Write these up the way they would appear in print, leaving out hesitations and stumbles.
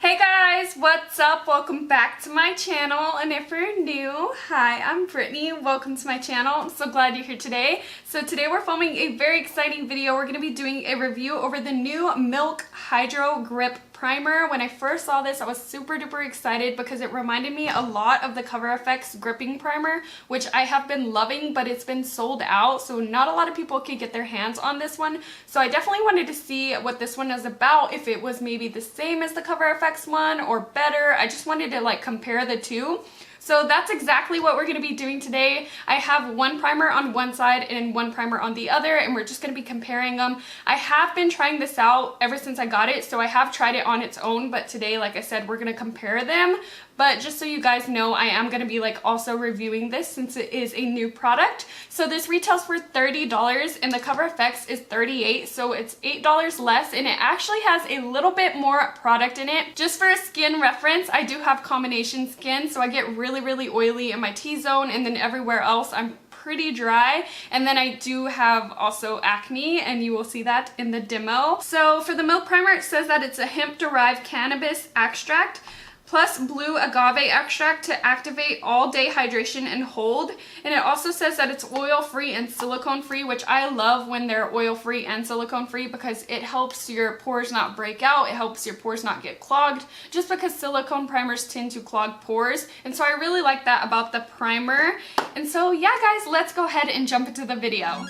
Hey guys, what's up? Welcome back to my channel, and if you're new, hi, I'm Brittany. Welcome to my channel. I'm so glad you're here today. So today we're filming a very exciting video. We're going to be doing a review over the new Milk Hydro Grip Primer. When I first saw this, I was super duper excited because it reminded me a lot of the Cover FX gripping primer, which I have been loving, but it's been sold out, so not a lot of people could get their hands on this one. So I definitely wanted to see what this one is about, if it was maybe the same as the Cover FX one or better. I just wanted to like compare the two. So that's exactly what we're going to be doing today. I have one primer on one side and one primer on the other, and we're just going to be comparing them. I have been trying this out ever since I got it, so I have tried it on its own, but today, like I said, we're going to compare them. But just so you guys know, I am going to be like also reviewing this since it is a new product. So this retails for $30 and the Cover FX is $38, so it's $8 less, and it actually has a little bit more product in it. Just for a skin reference, I do have combination skin, so I get really oily in my T-zone, and then everywhere else I'm pretty dry, and then I do have also acne, and you will see that in the demo. So for the Milk Primer, it says that it's a hemp-derived cannabis extract plus blue agave extract to activate all-day hydration and hold. And it also says that it's oil-free and silicone-free, which I love when they're oil-free and silicone-free because it helps your pores not break out, it helps your pores not get clogged, just because silicone primers tend to clog pores. And so I really like that about the primer. And so yeah guys, let's go ahead and jump into the video.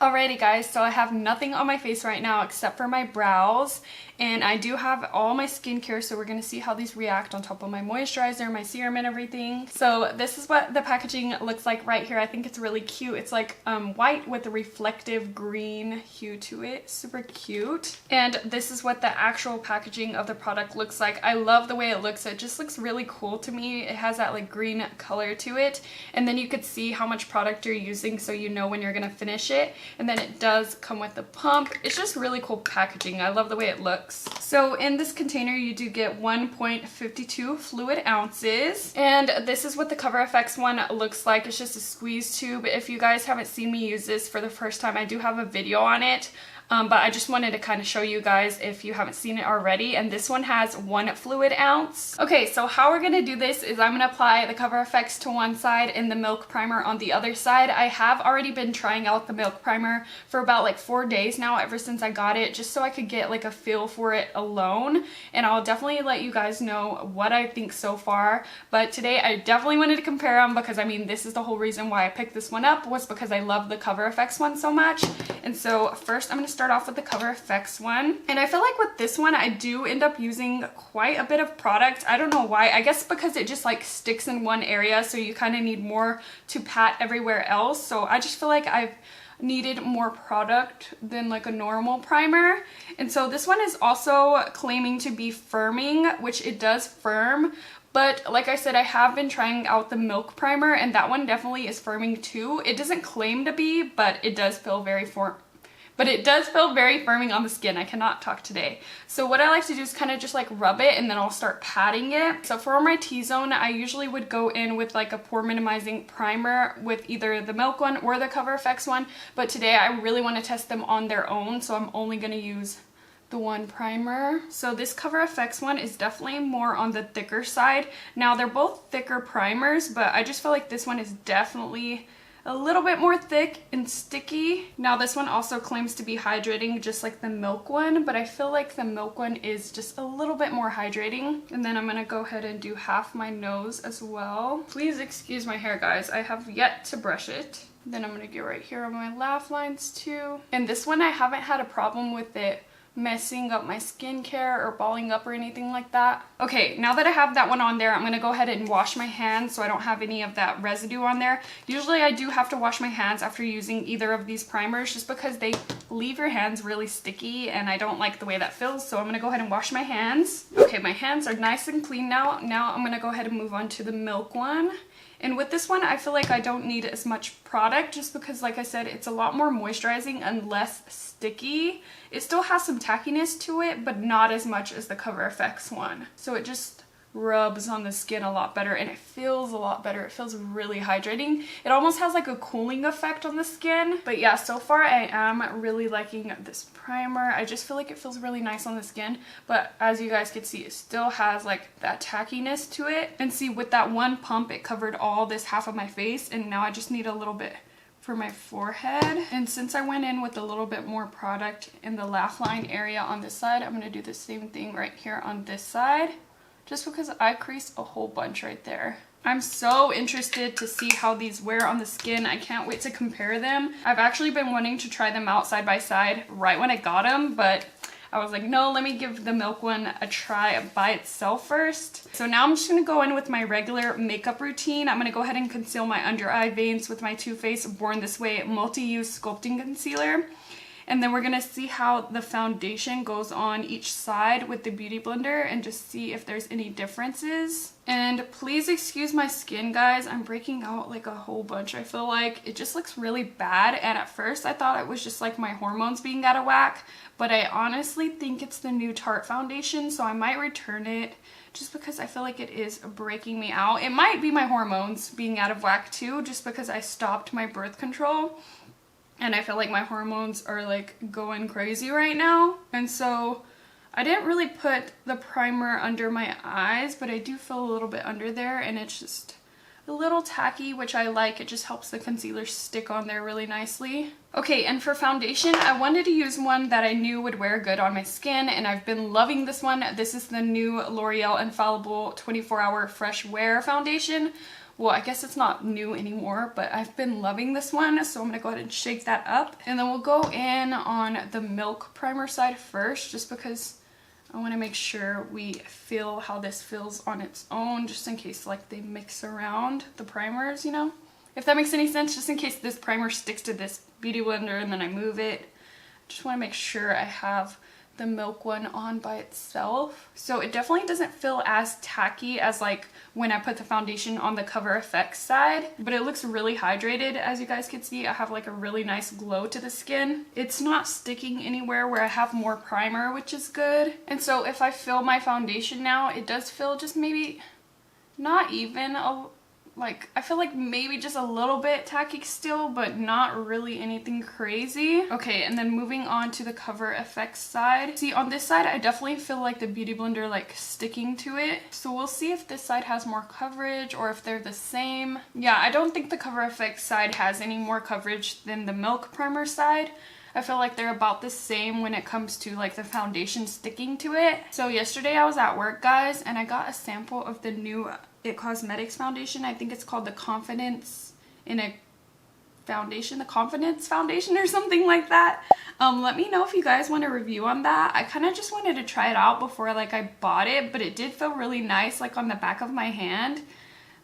Alrighty guys, so I have nothing on my face right now except for my brows, and I do have all my skincare, so we're going to see how these react on top of my moisturizer, my serum, and everything. So this is what the packaging looks like right here. I think it's really cute. It's like white with a reflective green hue to it. Super cute. And this is what the actual packaging of the product looks like. I love the way it looks. It just looks really cool to me. It has that like green color to it, and then you could see how much product you're using so you know when you're going to finish it. And then it does come with the pump. It's just really cool packaging. I love the way it looks. So in this container you do get 1.52 fluid ounces, and this is what the Cover FX one looks like. It's just a squeeze tube. If you guys haven't seen me use this for the first time, I do have a video on it. But I just wanted to kind of show you guys if you haven't seen it already. And this one has 1 fluid ounce. Okay, so how we're going to do this is I'm going to apply the Cover FX to one side and the Milk Primer on the other side. I have already been trying out the Milk Primer for about like 4 days now, ever since I got it, just so I could get like a feel for it alone. And I'll definitely let you guys know what I think so far. But today I definitely wanted to compare them because I mean, this is the whole reason why I picked this one up, was because I love the Cover FX one so much. And so first I'm going to start off with the Cover FX one, and I feel like with this one I do end up using quite a bit of product. I don't know why. I guess because it just like sticks in one area, so you kind of need more to pat everywhere else. So I just feel like I've needed more product than like a normal primer. And so this one is also claiming to be firming, which it does firm. But like I said, I have been trying out the Milk Primer, and that one definitely is firming too. It doesn't claim to be, but it does feel very firming on the skin. I cannot talk today. So what I like to do is kind of just like rub it, and then I'll start patting it. So for my T-zone, I usually would go in with like a pore minimizing primer with either the Milk one or the Cover FX one. But today I really want to test them on their own, so I'm only going to use the one primer. So this Cover FX one is definitely more on the thicker side. Now they're both thicker primers, but I just feel like this one is definitely a little bit more thick and sticky. Now this one also claims to be hydrating just like the Milk one, but I feel like the Milk one is just a little bit more hydrating. And then I'm gonna go ahead and do half my nose as well. Please excuse my hair guys, I have yet to brush it. Then I'm gonna get right here on my laugh lines too. And this one I haven't had a problem with it messing up my skincare or balling up or anything like that. Okay, now that I have that one on there, I'm gonna go ahead and wash my hands so I don't have any of that residue on there. Usually I do have to wash my hands after using either of these primers just because they leave your hands really sticky and I don't like the way that feels. So I'm gonna go ahead and wash my hands. Okay, my hands are nice and clean now. Now I'm gonna go ahead and move on to the Milk one. And with this one, I feel like I don't need as much product just because, like I said, it's a lot more moisturizing and less sticky. It still has some tackiness to it, but not as much as the Cover FX one. So it just rubs on the skin a lot better, and it feels a lot better. It feels really hydrating. It almost has like a cooling effect on the skin. But yeah, so far I am really liking this primer. I just feel like it feels really nice on the skin, but as you guys can see, it still has like that tackiness to it. And see, with that one pump, it covered all this half of my face, and now I just need a little bit for my forehead. And since I went in with a little bit more product in the laugh line area on this side, I'm going to do the same thing right here on this side, just because I creased a whole bunch right there. I'm so interested to see how these wear on the skin. I can't wait to compare them. I've actually been wanting to try them out side by side right when I got them, but I was like, no, let me give the milk one a try by itself first. So now I'm just gonna go in with my regular makeup routine. I'm gonna go ahead and conceal my under eye veins with my Too Faced Born This Way multi-use sculpting concealer. And then we're gonna see how the foundation goes on each side with the Beauty Blender and just see if there's any differences. And please excuse my skin, guys. I'm breaking out like a whole bunch. I feel like it just looks really bad. And at first I thought it was just like my hormones being out of whack, but I honestly think it's the new Tarte foundation, so I might return it just because I feel like it is breaking me out. It might be my hormones being out of whack too, just because I stopped my birth control. And I feel like my hormones are like going crazy right now. And so I didn't really put the primer under my eyes, but I do feel a little bit under there, and it's just a little tacky, which I like. It just helps the concealer stick on there really nicely. Okay, and for foundation, I wanted to use one that I knew would wear good on my skin, and I've been loving this one. This is the new L'Oreal Infallible 24-Hour Fresh Wear Foundation. Well, I guess it's not new anymore, but I've been loving this one, so I'm going to go ahead and shake that up. And then we'll go in on the Milk Primer side first, just because I want to make sure we feel how this feels on its own, just in case like they mix around the primers, you know? If that makes any sense, just in case this primer sticks to this Beauty Blender and then I move it. Just want to make sure I have the Milk one on by itself. So it definitely doesn't feel as tacky as like when I put the foundation on the Cover FX side, but it looks really hydrated. As you guys can see, I have like a really nice glow to the skin. It's not sticking anywhere where I have more primer, which is good. And so if I fill my foundation now, it does feel just maybe not even like, I feel like maybe just a little bit tacky still, but not really anything crazy. Okay, and then moving on to the Cover FX side. See, on this side, I definitely feel like the Beauty Blender like sticking to it. So we'll see if this side has more coverage or if they're the same. Yeah, I don't think the Cover FX side has any more coverage than the Milk Primer side. I feel like they're about the same when it comes to like the foundation sticking to it. So yesterday I was at work, guys, and I got a sample of the new It Cosmetics foundation. I think it's called the Confidence in a Foundation, the Confidence Foundation or something like that. Let me know if you guys want a review on that. I kind of just wanted to try it out before like I bought it, but it did feel really nice like on the back of my hand.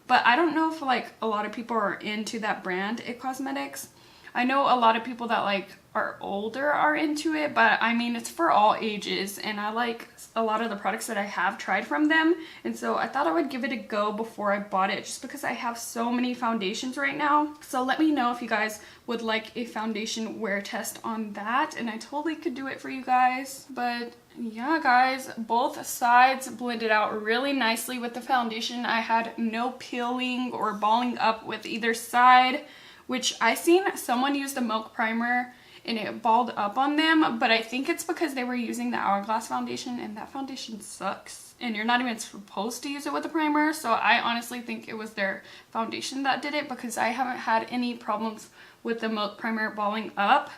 But I don't know if like a lot of people are into that brand, It Cosmetics. I know a lot of people that like are older are into it, but I mean, it's for all ages, and I like a lot of the products that I have tried from them, and so I thought I would give it a go before I bought it, just because I have so many foundations right now. So let me know if you guys would like a foundation wear test on that, and I totally could do it for you guys. But yeah, guys, both sides blended out really nicely with the foundation. I had no peeling or balling up with either side, which I seen someone use the Milk Primer and it balled up on them, but I think it's because they were using the Hourglass foundation, and that foundation sucks. And you're not even supposed to use it with a primer, so I honestly think it was their foundation that did it, because I haven't had any problems with the Milk Primer balling up.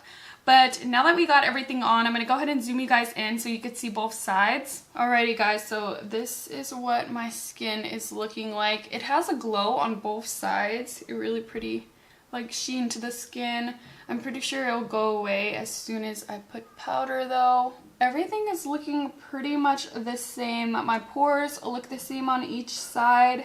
But now that we got everything on, I'm going to go ahead and zoom you guys in so you could see both sides. Alrighty guys, so this is what my skin is looking like. It has a glow on both sides, a really pretty like sheen to the skin. I'm pretty sure it'll go away as soon as I put powder though. Everything is looking pretty much the same. My pores look the same on each side.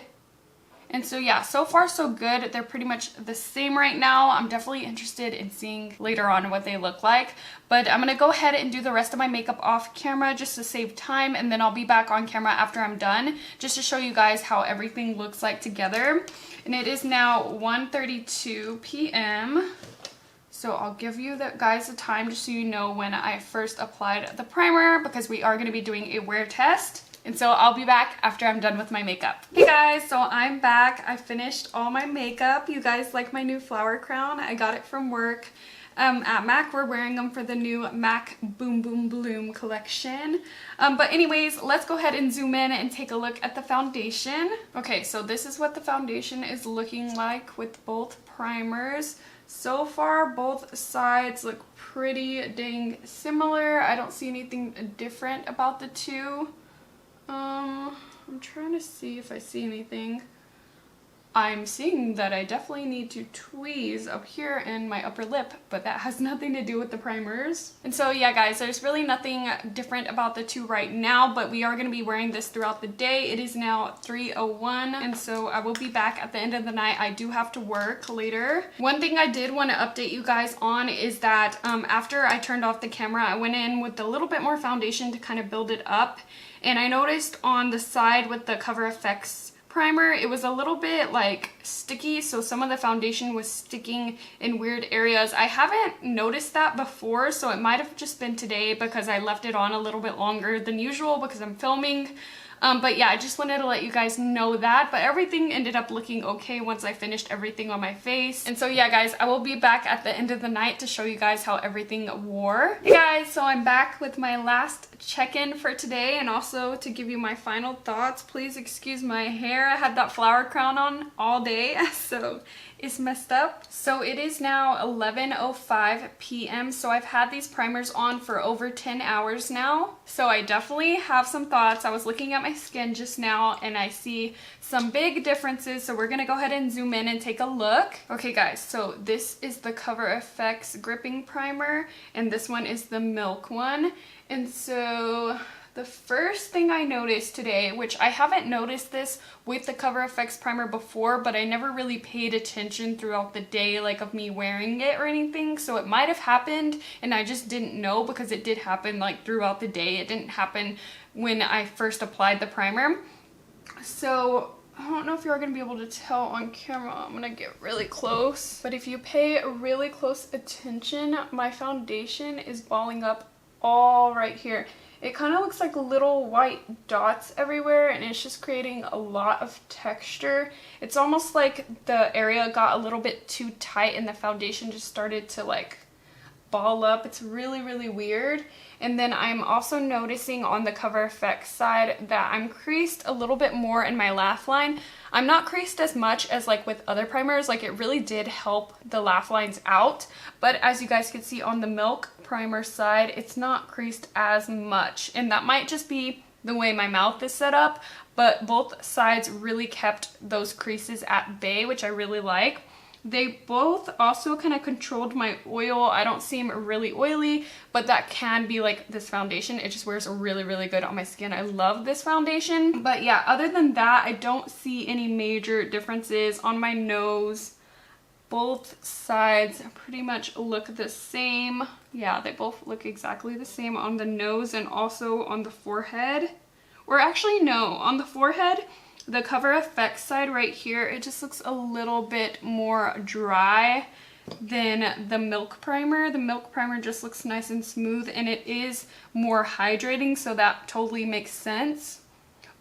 And so yeah, so far so good. They're pretty much the same right now. I'm definitely interested in seeing later on what they look like. But I'm going to go ahead and do the rest of my makeup off camera just to save time. And then I'll be back on camera after I'm done, just to show you guys how everything looks like together. And it is now 1:32 p.m. So I'll give you guys the time just so you know when I first applied the primer, because we are going to be doing a wear test. And so I'll be back after I'm done with my makeup. Hey guys, so I'm back. I finished all my makeup. You guys like my new flower crown? I got it from work. At MAC, we're wearing them for the new MAC Boom Boom Bloom collection. But anyways, let's go ahead and zoom in and take a look at the foundation. Okay, so this is what the foundation is looking like with both primers. So far, both sides look pretty dang similar. I don't see anything different about the two. I'm trying to see if I see anything. I'm seeing that I definitely need to tweeze up here in my upper lip, but that has nothing to do with the primers. And so yeah guys, there's really nothing different about the two right now, but we are going to be wearing this throughout the day. It is now 3:01, and so I will be back at the end of the night. I do have to work later. One thing I did want to update you guys on is that after I turned off the camera, I went in with a little bit more foundation to kind of build it up, and I noticed on the side with the Cover FX primer, it was a little bit like sticky, so some of the foundation was sticking in weird areas. I haven't noticed that before, so it might have just been today because I left it on a little bit longer than usual because I'm filming. But yeah, I just wanted to let you guys know that, but everything ended up looking okay once I finished everything on my face. And so yeah guys, I will be back at the end of the night to show you guys how everything wore. Hey guys, so I'm back with my last check-in for today and also to give you my final thoughts. Please excuse my hair. I had that flower crown on all day, so it's messed up. So it is now 11:05 p.m. so I've had these primers on for over 10 hours now. So I definitely have some thoughts. I was looking at my skin just now and I see some big differences, so we're gonna go ahead and zoom in and take a look. Okay guys, so this is the Cover FX gripping primer and this one is the Milk one. And so the first thing I noticed today, which I haven't noticed this with the Cover FX primer before, but I never really paid attention throughout the day, like of me wearing it or anything, so it might have happened and I just didn't know because it did happen like throughout the day. It didn't happen when I first applied the primer. So I don't know if you're going to be able to tell on camera. I'm going to get really close. But if you pay really close attention, my foundation is balling up all right here. It kind of looks like little white dots everywhere and it's just creating a lot of texture. It's almost like the area got a little bit too tight and the foundation just started to like ball up. It's really, really weird. And then I'm also noticing on the Cover FX side that I'm creased a little bit more in my laugh line. I'm not creased as much as like with other primers, like it really did help the laugh lines out, but as you guys can see on the Milk primer side, it's not creased as much, and that might just be the way my mouth is set up, but both sides really kept those creases at bay, which I really like. They both also kind of controlled my oil. I don't seem really oily, but that can be like this foundation. It just wears really, really good on my skin. I love this foundation. But yeah, other than that, I don't see any major differences on my nose. Both sides pretty much look the same. Yeah, they both look exactly the same on the nose and also on the forehead. Or actually, no, on the forehead, the Cover FX side right here, it just looks a little bit more dry than the Milk primer. The Milk primer just looks nice and smooth and it is more hydrating, so that totally makes sense.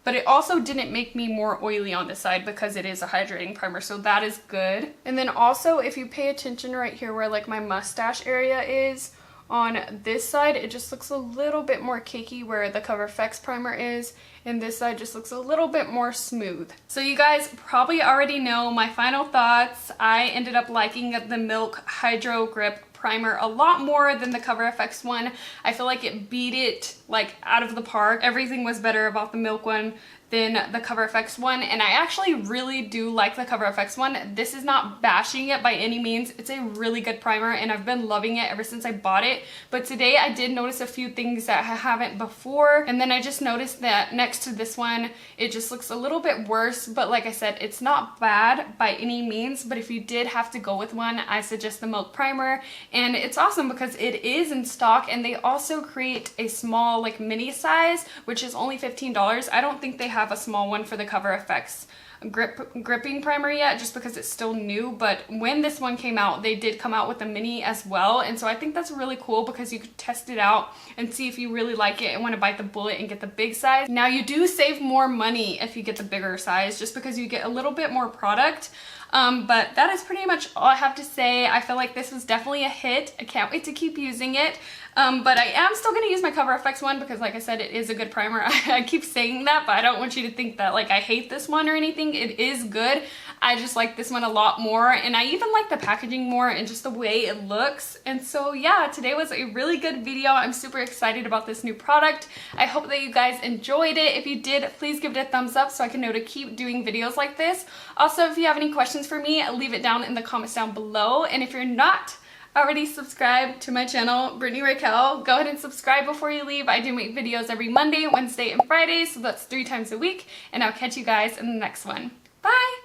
But it also didn't make me more oily on this side because it is a hydrating primer, so that is good. And then also, if you pay attention right here where like my mustache area is, on this side it just looks a little bit more cakey where the Cover FX primer is, and this side just looks a little bit more smooth. So you guys probably already know my final thoughts. I ended up liking the Milk Hydro Grip primer a lot more than the Cover FX one. I feel like it beat it like out of the park. Everything was better about the Milk one than the Cover FX one, and I actually really do like the Cover FX one. This is not bashing it by any means. It's a really good primer and I've been loving it ever since I bought it, but today I did notice a few things that I haven't before, and then I just noticed that next to this one it just looks a little bit worse, but like I said, it's not bad by any means. But if you did have to go with one, I suggest the Milk primer, and it's awesome because it is in stock and they also create a small like mini size, which is only $15. I don't think they have a small one for the Cover FX gripping primer yet, just because it's still new, but when this one came out, they did come out with a mini as well, and so I think that's really cool because you could test it out and see if you really like it and want to bite the bullet and get the big size. Now you do save more money if you get the bigger size, just because you get a little bit more product. But that is pretty much all I have to say. I feel like this was definitely a hit. I can't wait to keep using it. But I am still going to use my Cover FX one because, like I said, it is a good primer. I keep saying that, but I don't want you to think that like I hate this one or anything. It is good. I just like this one a lot more, and I even like the packaging more and just the way it looks. And so yeah, today was a really good video. I'm super excited about this new product. I hope that you guys enjoyed it. If you did, please give it a thumbs up so I can know to keep doing videos like this. Also, if you have any questions for me, leave it down in the comments down below. And if you're not already subscribed to my channel, BritanyRaquell, go ahead and subscribe before you leave. I do make videos every Monday, Wednesday, and Friday, so that's 3 times a week. And I'll catch you guys in the next one. Bye!